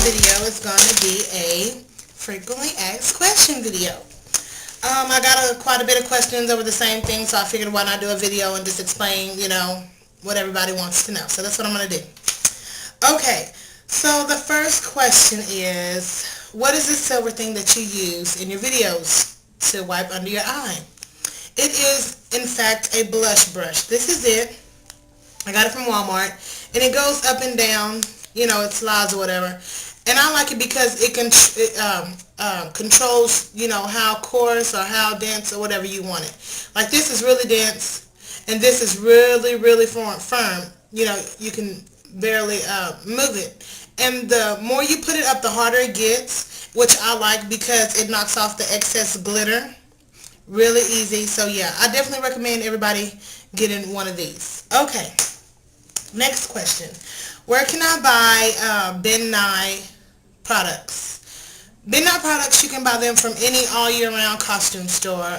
video is going to be a frequently asked question video. I got quite a bit of questions over the same thing, so I figured why not do a video and just explain, what everybody wants to know. So that's what I'm going to do. Okay, so the first question is, what is this silver thing that you use in your videos to wipe under your eye? It is, in fact, a blush brush. This is it. I got it from Walmart, and it goes up and down, it slides or whatever. And I like it because it controls, how coarse or how dense or whatever you want it. Like this is really dense, and this is really, really firm. You can barely move it. And the more you put it up, the harder it gets, which I like because it knocks off the excess glitter. Really easy. So yeah, I definitely recommend everybody getting one of these. Okay, next question. Where can I buy Ben Nye products? Ben Nye products, you can buy them from any all year round costume store.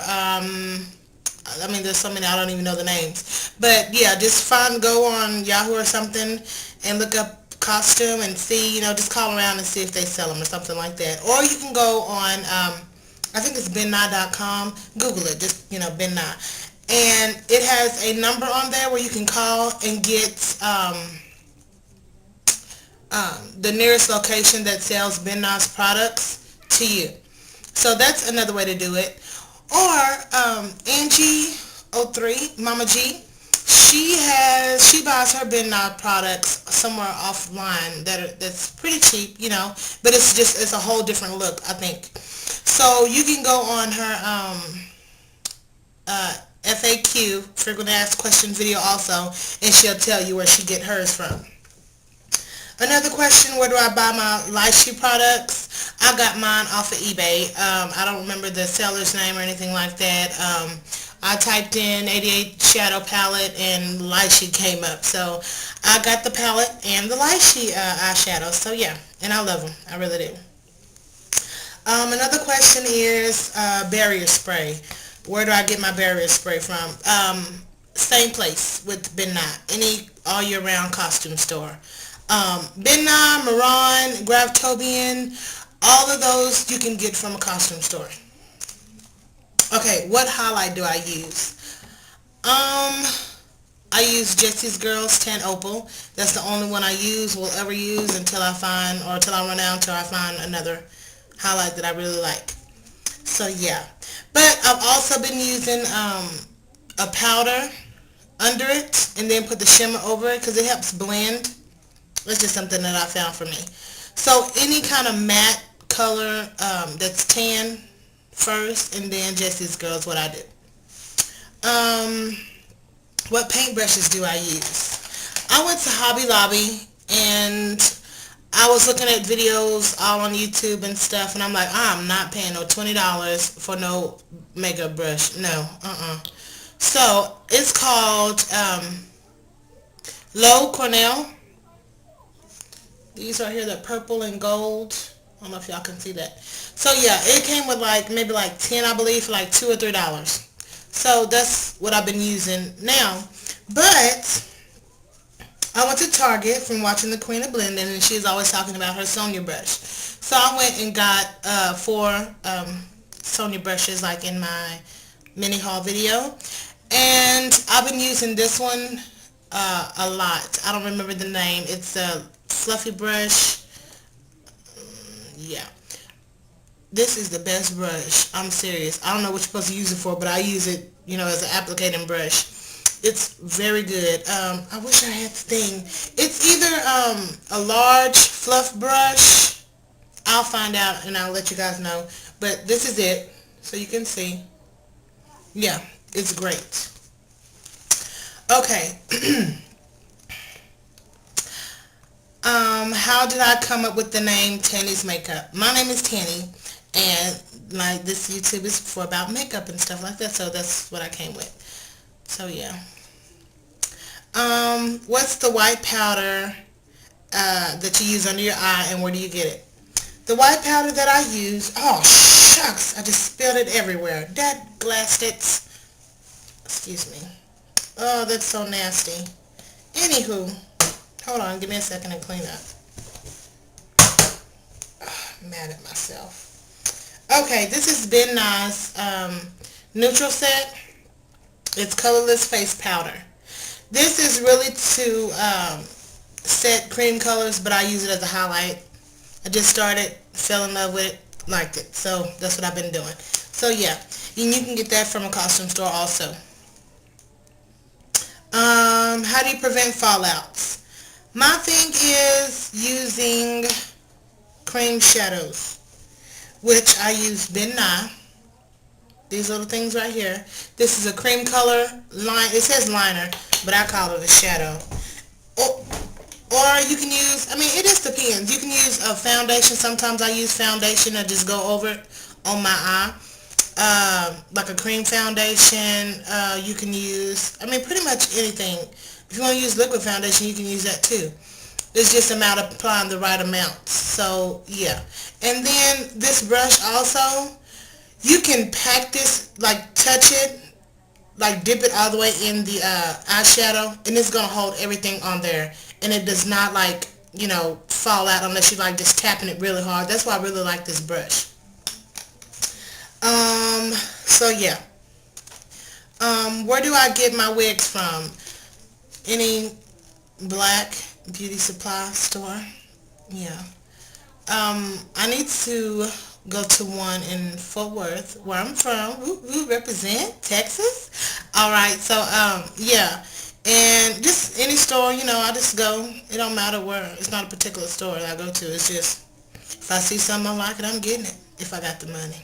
There's so many I don't even know the names. But yeah, just go on Yahoo or something and look up costume and see, just call around and see if they sell them or something like that. Or you can go on, I think it's Pt.1.com. Google it, just, Ben Nye. And it has a number on there where you can call and get the nearest location that sells Ben Nye's products to you. So that's another way to do it. Or Angie03, Mama G, she buys her Ben Nye products somewhere offline that's pretty cheap, but it's a whole different look, I think. So you can go on her FAQ, frequently asked questions video also, and she'll tell you where she get hers from. Another question, where do I buy my lychee products? I got mine off of eBay. I don't remember the seller's name or anything like that. I typed in 88 shadow palette and lychee came up. So I got the palette and the lychee eyeshadow. So yeah, and I love them. I really do. Another question is barrier spray. Where do I get my barrier spray from? Same place with Ben Nye. Any all year round costume store. Ben Nye, Maron, Gravtobian, all of those you can get from a costume store. Okay, what highlight do I use? I use Jesse's Girls Tan Opal. That's the only one I will ever use until I run out, until I find another highlight that I really like. So yeah. But I've also been using a powder under it and then put the shimmer over it because it helps blend. It's just something that I found for me. So any kind of matte color that's tan first, and then Jesse's Girls, what I do. What paintbrushes do I use? I went to Hobby Lobby and I was looking at videos all on YouTube and stuff, and I'm like, I'm not paying no $20 for no makeup brush. No, So it's called Low Cornell. These right here, the purple and gold. I don't know if y'all can see that. So yeah, it came with maybe 10, I believe, for $2 or $3. So that's what I've been using now. But I went to Target from watching the Queen of Blending, and she's always talking about her Sonia brush. So I went and got 4 Sonia brushes in my mini haul video. And I've been using this one a lot. I don't remember the name. It's a fluffy brush. Yeah. This is the best brush. I'm serious. I don't know what you're supposed to use it for, but I use it, as an applicating brush. It's very good. I wish I had the thing. It's either a large fluff brush. I'll find out and I'll let you guys know. But this is it, so you can see. Yeah, it's great. Okay. How did I come up with the name Tanny's Makeup? My name is Tanny, and this YouTube is for about makeup and stuff like that, so that's what I came with. So yeah. What's the white powder that you use under your eye, and where do you get it? The white powder that I use, oh shucks, I just spilled it everywhere. That glassed it. Excuse me. Oh, that's so nasty. Anywho, hold on, give me a second to clean up. mad at myself. Okay, this is Ben Nye's neutral set. It's colorless face powder. This is really to set cream colors, but I use it as a highlight. I just started, fell in love with it, liked it. So that's what I've been doing. So yeah, and you can get that from a costume store also. How do you prevent fallouts? My thing is using cream shadows, which I use Ben Nye. These little things right here. This is a cream color line. It says liner, but I call it a shadow. Or you can use, I mean, it just depends. You can use a foundation. Sometimes I use foundation. I just go over it on my eye. Like a cream foundation. You can use, I mean, pretty much anything. If you want to use liquid foundation, you can use that too. It's just a matter of applying the right amount. So, yeah. And then this brush also, you can pack this, like touch it, like dip it all the way in the eyeshadow, and it's going to hold everything on there. And it does not, like, you know, fall out unless you like just tapping it really hard. That's why I really like this brush. So yeah. Where do I get my wigs from? Any black beauty supply store? Yeah. I need to go to one in Fort Worth, where I'm from. Woo, represent Texas. Alright, so yeah. And just any store, you know, I just go. It don't matter where. It's not a particular store that I go to. It's just, if I see something I like it, I'm getting it, if I got the money.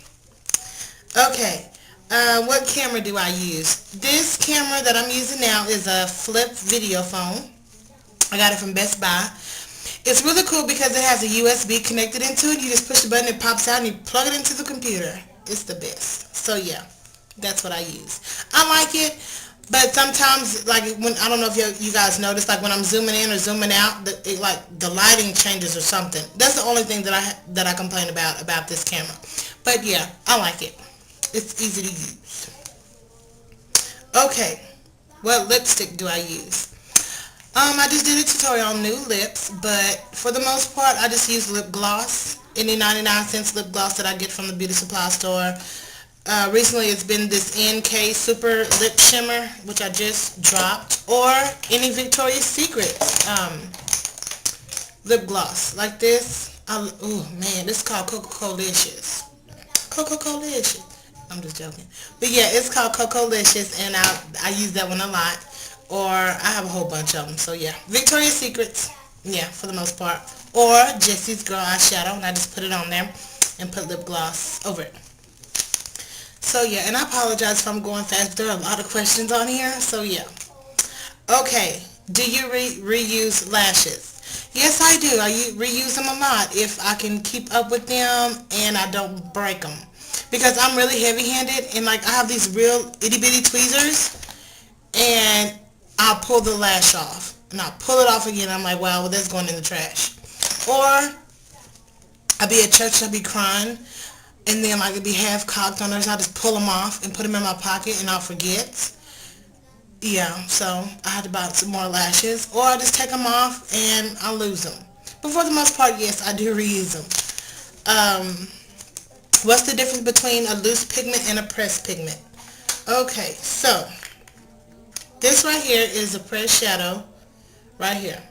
Okay, what camera do I use? This camera that I'm using now is a flip video phone. I got it from Best Buy. It's really cool because it has a USB connected into it. You just push the button, it pops out, and you plug it into the computer. It's the best. So yeah, that's what I use. I like it, but sometimes, like, when, I don't know if you guys notice, like when I'm zooming in or zooming out, the lighting changes or something. That's the only thing that I complain about this camera. But yeah, I like it. It's easy to use. Okay, what lipstick do I use? I just did a tutorial on new lips, but for the most part, I just use lip gloss. Any 99-cent lip gloss that I get from the beauty supply store. Recently, it's been this NK Super Lip Shimmer, which I just dropped, or any Victoria's Secret lip gloss like this. Oh man, this is called Coco-Licious. Coco-Licious. I'm just joking. But yeah, it's called Coco-Licious, and I use that one a lot. Or I have a whole bunch of them. So yeah, Victoria's Secrets. Yeah, for the most part. Or Jessie's Girl Eyeshadow, and I just put it on there and put lip gloss over it. So yeah, and I apologize if I'm going fast. There are a lot of questions on here. So yeah. Okay, do you reuse lashes? Yes, I do. I reuse them a lot if I can keep up with them and I don't break them. Because I'm really heavy-handed, and like I have these real itty-bitty tweezers, and I'll pull the lash off, and I'll pull it off again. I'm like, wow, well, that's going in the trash. Or I'll be at church, I'll be crying, and then like it'll be half cocked on there, so I'll just pull them off and put them in my pocket, and I'll forget. Yeah, so I had to buy some more lashes, or I just take them off and I'll lose them. But for the most part, yes, I do reuse them. What's the difference between a loose pigment and a pressed pigment? Okay, so this right here is a pressed shadow right here.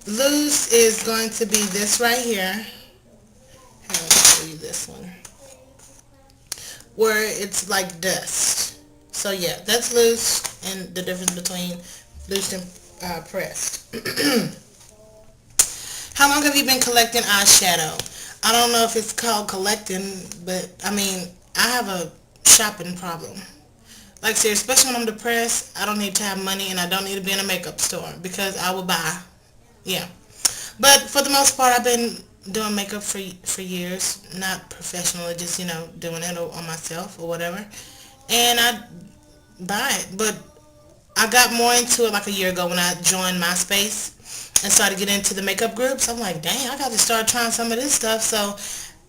Loose is going to be this right here. Here, let me show you this one. Where it's like dust. So yeah, that's loose, and the difference between loose and pressed. How long have you been collecting eyeshadow? I don't know if it's called collecting, but I mean, I have a shopping problem. Like seriously, especially when I'm depressed, I don't need to have money, and I don't need to be in a makeup store because I will buy. Yeah. But for the most part, I've been doing makeup for years, not professionally, just, you know, doing it on myself or whatever. And I buy it. But I got more into it like a year ago when I joined MySpace and started getting into the makeup groups. I'm like, dang, I got to start trying some of this stuff. So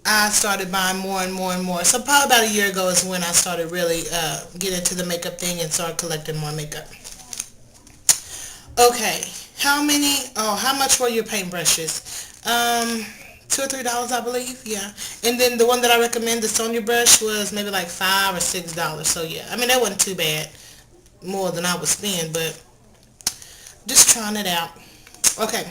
I started buying more and more and more. So probably about a year ago is when I started really getting into the makeup thing and started collecting more makeup. Okay, how much were your paintbrushes? $2 or $3, I believe. Yeah. And then the one that I recommend, the Sonya brush, was maybe like $5 or $6. So yeah, I mean that wasn't too bad, more than I would spend, but just trying it out. Okay.